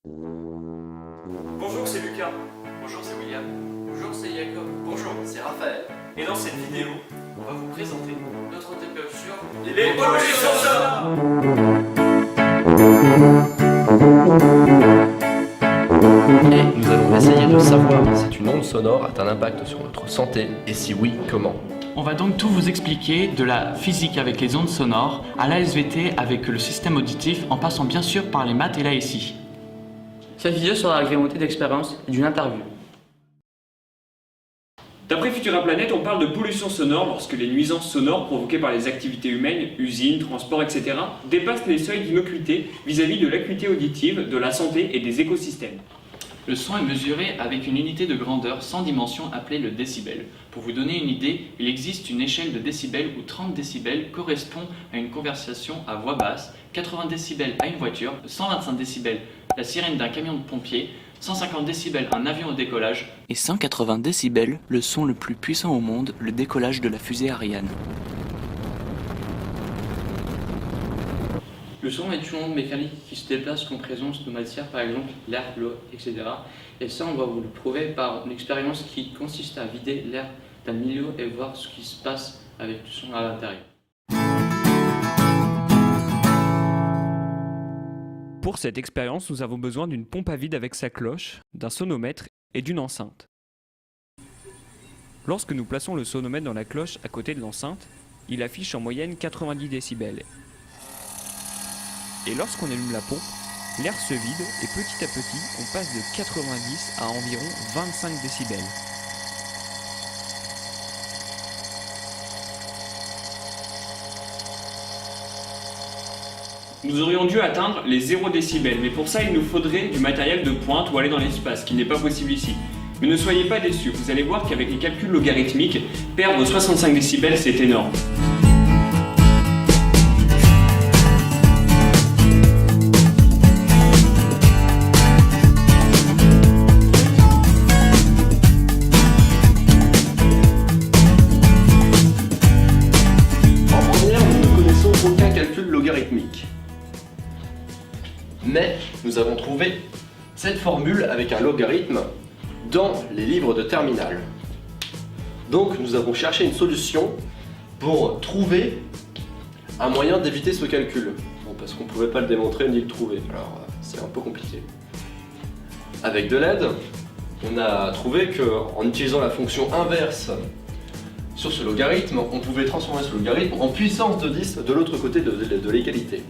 Bonjour, c'est Lucas. Bonjour, c'est William. Bonjour, c'est Jacob. Bonjour, c'est Raphaël. Et dans cette vidéo, On va vous présenter Notre TPE sur les pollutions sonores. Et nous allons essayer de savoir si une onde sonore a un impact sur notre santé et si oui, comment. On va donc tout vous expliquer, de la physique avec les ondes sonores, à la SVT avec le système auditif, en passant bien sûr par les maths et la SI. Cette vidéo sera agrémentée d'expériences et d'une interview. D'après Futura Planet, on parle de pollution sonore lorsque les nuisances sonores provoquées par les activités humaines, usines, transports, etc. dépassent les seuils d'innocuité vis-à-vis de l'acuité auditive, de la santé et des écosystèmes. Le son est mesuré avec une unité de grandeur sans dimension appelée le décibel. Pour vous donner une idée, il existe une échelle de décibels où 30 décibels correspond à une conversation à voix basse, 80 décibels à une voiture, 125 décibels la sirène d'un camion de pompiers, 150 décibels un avion au décollage et 180 décibels le son le plus puissant au monde, le décollage de la fusée Ariane. Le son est une onde mécanique qui se déplace en présence de matière, par exemple l'air, l'eau, etc. Et ça, on va vous le prouver par une expérience qui consiste à vider l'air d'un milieu et voir ce qui se passe avec du son à l'intérieur. Pour cette expérience, nous avons besoin d'une pompe à vide avec sa cloche, d'un sonomètre et d'une enceinte. Lorsque nous plaçons le sonomètre dans la cloche à côté de l'enceinte, il affiche en moyenne 90 décibels. Et lorsqu'on allume la pompe, l'air se vide et petit à petit, on passe de 90 à environ 25 décibels. Nous aurions dû atteindre les 0 décibels, mais pour ça il nous faudrait du matériel de pointe ou aller dans l'espace, ce qui n'est pas possible ici. Mais ne soyez pas déçus, vous allez voir qu'avec les calculs logarithmiques, perdre 65 décibels c'est énorme. En première, nous ne connaissons aucun calcul logarithmique. Mais nous avons trouvé cette formule avec un logarithme dans les livres de terminale. Donc nous avons cherché une solution pour trouver un moyen d'éviter ce calcul. Bon, parce qu'on ne pouvait pas le démontrer ni le trouver, alors c'est un peu compliqué. Avec de l'aide, on a trouvé qu'en utilisant la fonction inverse sur ce logarithme, on pouvait transformer ce logarithme en puissance de 10 de l'autre côté de l'égalité.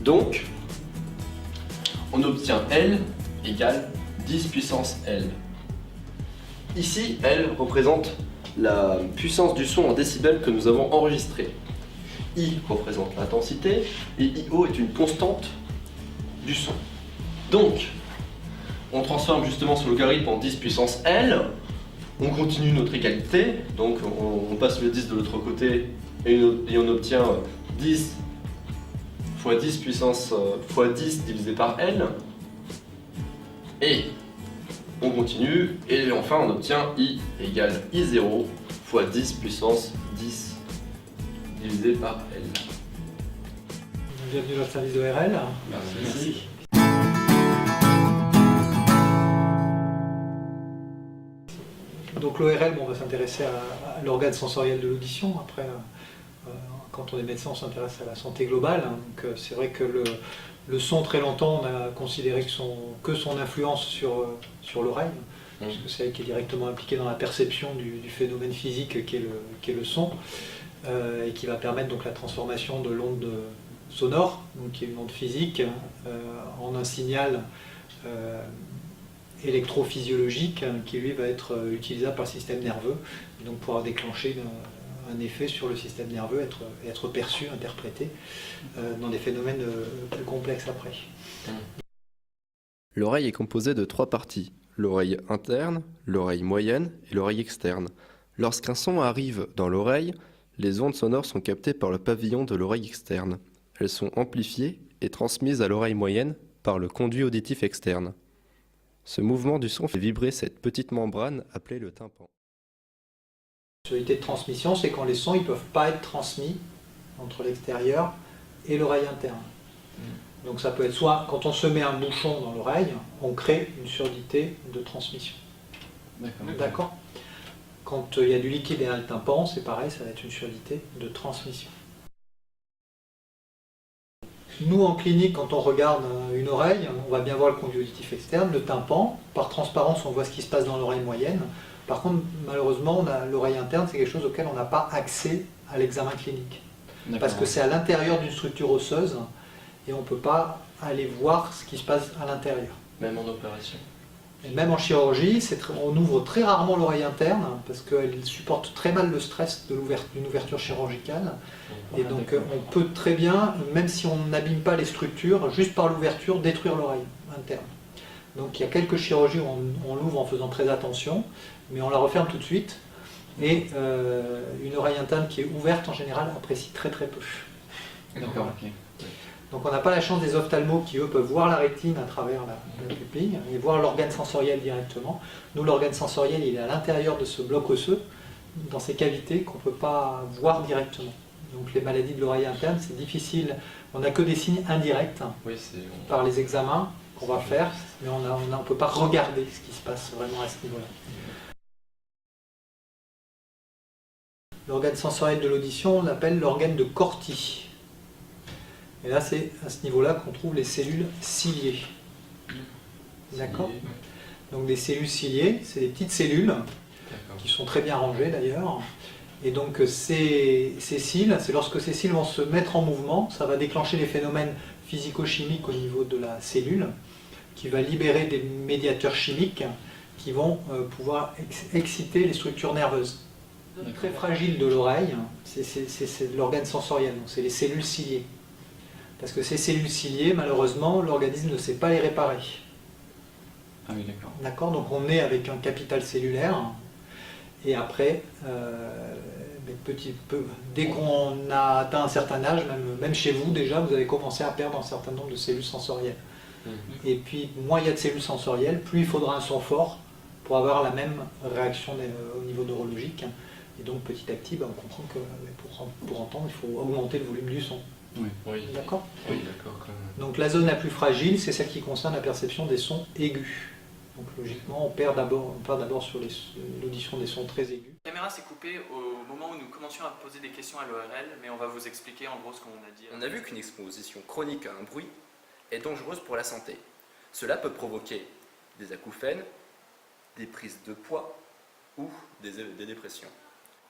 Donc, on obtient L égale 10 puissance L. Ici, L représente la puissance du son en décibels que nous avons enregistré. I représente l'intensité et IO est une constante du son. Donc, on transforme justement ce logarithme en 10 puissance L. On continue notre égalité, donc on passe le 10 de l'autre côté et on obtient 10 fois 10 puissance fois 10 divisé par L. Et on continue et enfin on obtient I égale I0 fois 10 puissance 10 divisé par L. Bienvenue dans le service ORL. Merci. Donc l'ORL, on va s'intéresser à l'organe sensoriel de l'audition. Après, quand on est médecin, on s'intéresse à la santé globale. Donc c'est vrai que le son, très longtemps, on a considéré que son influence sur l'oreille, puisque c'est elle qui est directement impliquée dans la perception du phénomène physique qui est le son, et qui va permettre donc la transformation de l'onde sonore, donc qui est une onde physique, en un signal électrophysiologique qui lui va être utilisable par le système nerveux, et donc pouvoir déclencher un effet sur le système nerveux, être perçu, interprété dans des phénomènes plus complexes après. L'oreille est composée de 3 parties, l'oreille interne, l'oreille moyenne et l'oreille externe. Lorsqu'un son arrive dans l'oreille, les ondes sonores sont captées par le pavillon de l'oreille externe. Elles sont amplifiées et transmises à l'oreille moyenne par le conduit auditif externe. Ce mouvement du son fait vibrer cette petite membrane appelée le tympan. La possibilité de transmission, c'est quand les sons ne peuvent pas être transmis entre l'extérieur et l'oreille interne. Donc ça peut être soit quand on se met un bouchon dans l'oreille, on crée une surdité de transmission. D'accord. Quand il y a du liquide derrière le tympan, c'est pareil, ça va être une surdité de transmission. Nous, en clinique, quand on regarde une oreille, on va bien voir le conduit auditif externe, le tympan. Par transparence, on voit ce qui se passe dans l'oreille moyenne. Par contre, malheureusement, l'oreille interne, c'est quelque chose auquel on n'a pas accès à l'examen clinique. Parce que c'est à l'intérieur d'une structure osseuse et on ne peut pas aller voir ce qui se passe à l'intérieur. Même en opération. Et même en chirurgie, on ouvre très rarement l'oreille interne parce qu'elle supporte très mal le stress d'une ouverture chirurgicale. Et donc on peut très bien, même si on n'abîme pas les structures, juste par l'ouverture, détruire l'oreille interne. Donc il y a quelques chirurgies où on l'ouvre en faisant très attention, mais on la referme tout de suite. Et une oreille interne qui est ouverte, en général, apprécie très très peu. D'accord, ok. Donc on n'a pas la chance des ophtalmos qui, eux, peuvent voir la rétine à travers la pupille et voir l'organe sensoriel directement. Nous, l'organe sensoriel, il est à l'intérieur de ce bloc osseux, dans ces cavités qu'on ne peut pas voir directement. Donc les maladies de l'oreille interne, c'est difficile. On n'a que des signes indirects par les examens qu'on va faire, mais on ne peut pas regarder ce qui se passe vraiment à ce niveau-là. L'organe sensoriel de l'audition, on l'appelle l'organe de Corti. Et là, c'est à ce niveau-là qu'on trouve les cellules ciliées. D'accord ? Donc des cellules ciliées, c'est des petites cellules qui sont très bien rangées d'ailleurs. Et donc ces cils, c'est lorsque ces cils vont se mettre en mouvement, ça va déclencher les phénomènes physico-chimiques au niveau de la cellule, qui va libérer des médiateurs chimiques qui vont pouvoir exciter les structures nerveuses. Très fragile de l'oreille, c'est l'organe sensoriel, donc c'est les cellules ciliées. Parce que ces cellules ciliées, malheureusement, l'organisme ne sait pas les réparer. Ah oui, d'accord. D'accord, donc on est avec un capital cellulaire, et après, dès qu'on a atteint un certain âge, même chez vous déjà, vous avez commencé à perdre un certain nombre de cellules sensorielles. Et puis, moins il y a de cellules sensorielles, plus il faudra un son fort pour avoir la même réaction au niveau neurologique. Et donc, petit à petit, on comprend que pour entendre, il faut augmenter le volume du son. Oui. D'accord ? Oui, d'accord. Donc la zone la plus fragile, c'est celle qui concerne la perception des sons aigus. Donc logiquement, on perd d'abord sur l'audition des sons très aigus. La caméra s'est coupée au moment où nous commencions à poser des questions à l'ORL, mais on va vous expliquer en gros ce qu'on a dit. On a vu qu'une exposition chronique à un bruit est dangereuse pour la santé. Cela peut provoquer des acouphènes, des prises de poids ou des dépressions.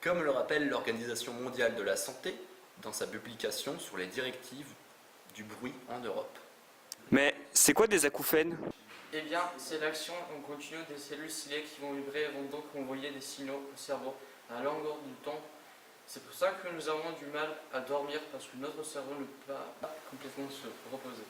Comme le rappelle l'Organisation mondiale de la santé dans sa publication sur les directives du bruit en Europe. Mais c'est quoi des acouphènes ? Eh bien, c'est l'action en continu des cellules ciliées qui vont vibrer et vont donc envoyer des signaux au cerveau à longueur du temps. C'est pour ça que nous avons du mal à dormir, parce que notre cerveau ne peut pas complètement se reposer.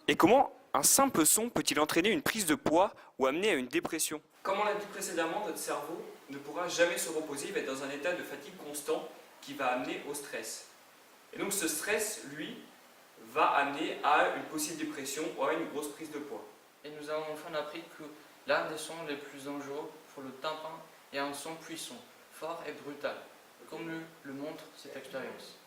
Et comment un simple son peut-il entraîner une prise de poids ou amener à une dépression ? Comme on l'a dit précédemment, notre cerveau ne pourra jamais se reposer, il va être dans un état de fatigue constant qui va amener au stress. Et donc ce stress, lui, va amener à une possible dépression ou à une grosse prise de poids. Et nous avons enfin appris que l'un des sons les plus dangereux pour le tympan est un son puissant, fort et brutal, comme le montre cette expérience.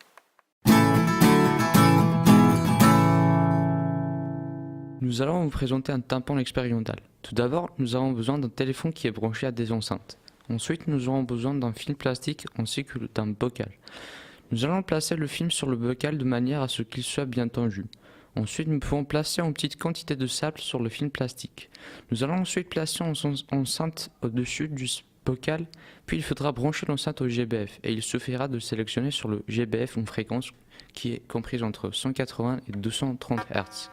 Nous allons vous présenter un tympan expérimental. Tout d'abord, nous avons besoin d'un téléphone qui est branché à des enceintes. Ensuite, nous aurons besoin d'un film plastique ainsi que d'un bocal. Nous allons placer le film sur le bocal de manière à ce qu'il soit bien tendu. Ensuite, nous pouvons placer une petite quantité de sable sur le film plastique. Nous allons ensuite placer une enceinte au-dessus du bocal, puis il faudra brancher l'enceinte au GBF et il suffira de sélectionner sur le GBF une fréquence qui est comprise entre 180 et 230 Hz.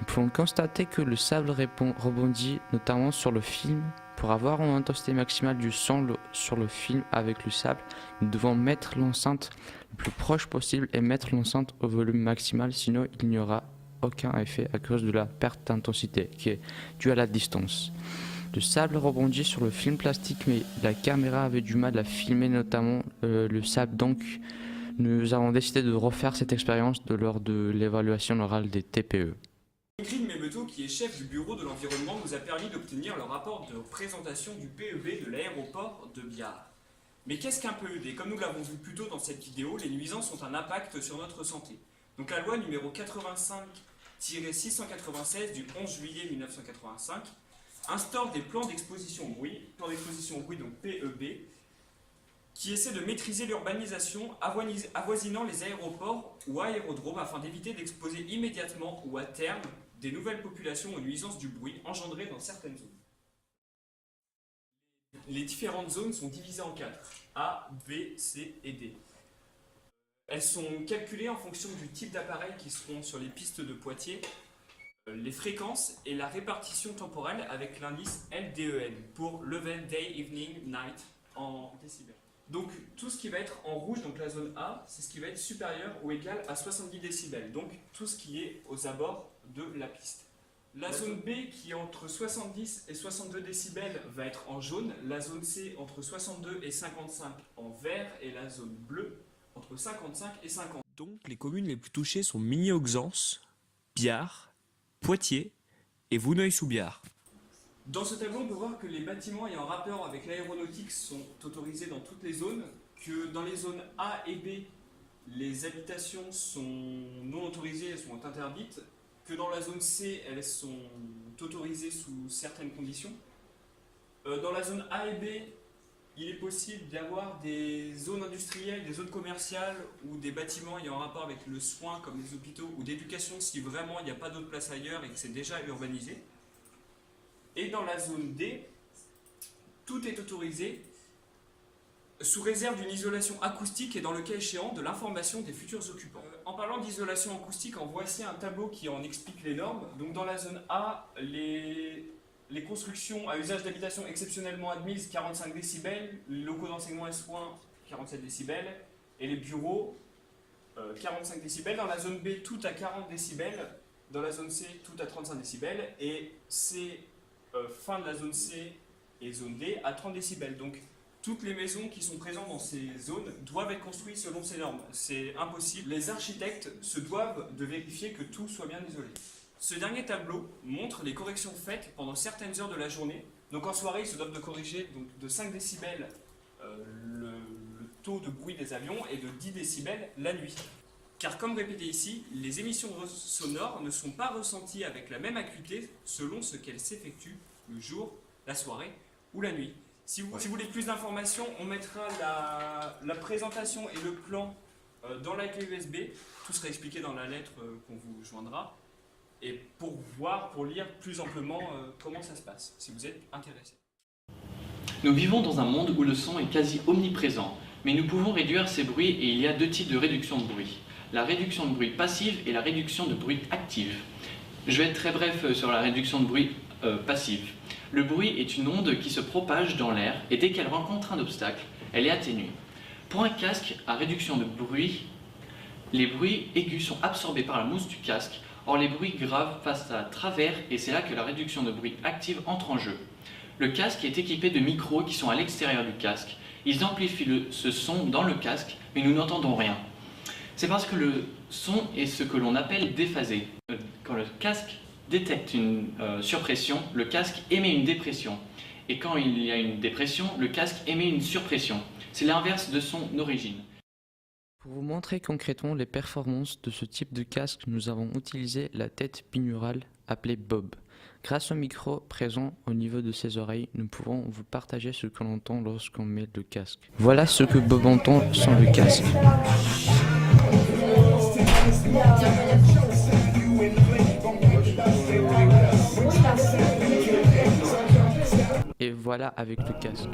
Nous pouvons constater que le sable rebondit notamment sur le film. Pour avoir une intensité maximale du son sur le film avec le sable, nous devons mettre l'enceinte le plus proche possible et mettre l'enceinte au volume maximal, sinon il n'y aura aucun effet à cause de la perte d'intensité qui est due à la distance. Le sable rebondit sur le film plastique, mais la caméra avait du mal à filmer notamment le sable, donc nous avons décidé de refaire cette expérience lors de l'évaluation orale des TPE. Ingrid Mebeto, qui est chef du bureau de l'environnement, nous a permis d'obtenir le rapport de présentation du PEB de l'aéroport de Biarritz. Mais qu'est-ce qu'un PED ? Comme nous l'avons vu plus tôt dans cette vidéo, les nuisances ont un impact sur notre santé. Donc la loi numéro 85 696 du 11 juillet 1985 instaure des plans d'exposition au bruit, donc PEB, qui essaie de maîtriser l'urbanisation avoisinant les aéroports ou aérodromes afin d'éviter d'exposer immédiatement ou à terme des nouvelles populations aux nuisances du bruit engendrées dans certaines zones. Les différentes zones sont divisées en 4, A, B, C et D. Elles sont calculées en fonction du type d'appareil qui seront sur les pistes de Poitiers, les fréquences et la répartition temporelle avec l'indice LDEN pour Level, Day, Evening, Night en décibels. Donc tout ce qui va être en rouge, donc la zone A, c'est ce qui va être supérieur ou égal à 70 décibels, donc tout ce qui est aux abords de la piste. La zone B qui est entre 70 et 62 décibels va être en jaune, la zone C entre 62 et 55 en vert et la zone bleue entre 55 et 50. Donc les communes les plus touchées sont Migny-Auxances, Biard, Poitiers et Vouneuil-sous-Biard. Dans ce tableau, on peut voir que les bâtiments ayant rapport avec l'aéronautique sont autorisés dans toutes les zones, que dans les zones A et B, les habitations sont non autorisées, elles sont interdites, que dans la zone C, elles sont autorisées sous certaines conditions. Dans la zone A et B, il est possible d'avoir des zones industrielles, des zones commerciales ou des bâtiments ayant rapport avec le soin comme les hôpitaux ou d'éducation si vraiment il n'y a pas d'autre place ailleurs et que c'est déjà urbanisé. Et dans la zone D, tout est autorisé sous réserve d'une isolation acoustique et dans le cas échéant de l'information des futurs occupants. En parlant d'isolation acoustique, en voici un tableau qui en explique les normes. Donc dans la zone A, les constructions à usage d'habitation exceptionnellement admises 45 décibels, les locaux d'enseignement et soins 47 décibels et les bureaux 45 décibels. Dans la zone B, tout à 40 décibels. Dans la zone C, tout à 35 décibels. Et c'est fin de la zone C et zone D à 30 décibels. Donc toutes les maisons qui sont présentes dans ces zones doivent être construites selon ces normes. C'est impossible. Les architectes se doivent de vérifier que tout soit bien isolé. Ce dernier tableau montre les corrections faites pendant certaines heures de la journée. Donc en soirée, ils se doivent de corriger de 5 décibels le taux de bruit des avions et de 10 décibels la nuit. Car comme répété ici, les émissions sonores ne sont pas ressenties avec la même acuité selon ce qu'elles s'effectuent le jour, la soirée ou la nuit. Si vous voulez plus d'informations, on mettra la présentation et le plan dans la clé USB. Tout sera expliqué dans la lettre qu'on vous joindra. Et pour lire plus amplement comment ça se passe, si vous êtes intéressé. Nous vivons dans un monde où le son est quasi omniprésent, mais nous pouvons réduire ces bruits et il y a deux types de réduction de bruit. La réduction de bruit passive et la réduction de bruit active. Je vais être très bref sur la réduction de bruit passive. Le bruit est une onde qui se propage dans l'air et dès qu'elle rencontre un obstacle, elle est atténuée. Pour un casque à réduction de bruit, les bruits aigus sont absorbés par la mousse du casque. Or, les bruits graves passent à travers et c'est là que la réduction de bruit active entre en jeu. Le casque est équipé de micros qui sont à l'extérieur du casque. Ils amplifient ce son dans le casque, mais nous n'entendons rien. C'est parce que le son est ce que l'on appelle déphasé. Quand le casque détecte une surpression, le casque émet une dépression. Et quand il y a une dépression, le casque émet une surpression. C'est l'inverse de son origine. Pour vous montrer concrètement les performances de ce type de casque, nous avons utilisé la tête binaurale appelée Bob. Grâce au micro présent au niveau de ses oreilles, nous pouvons vous partager ce que l'on entend lorsqu'on met le casque. Voilà ce que Bob entend sans le casque. Et voilà avec le casque.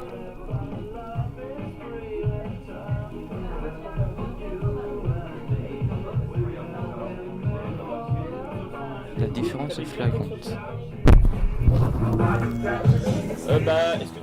La différence est flagrante. Est-ce que...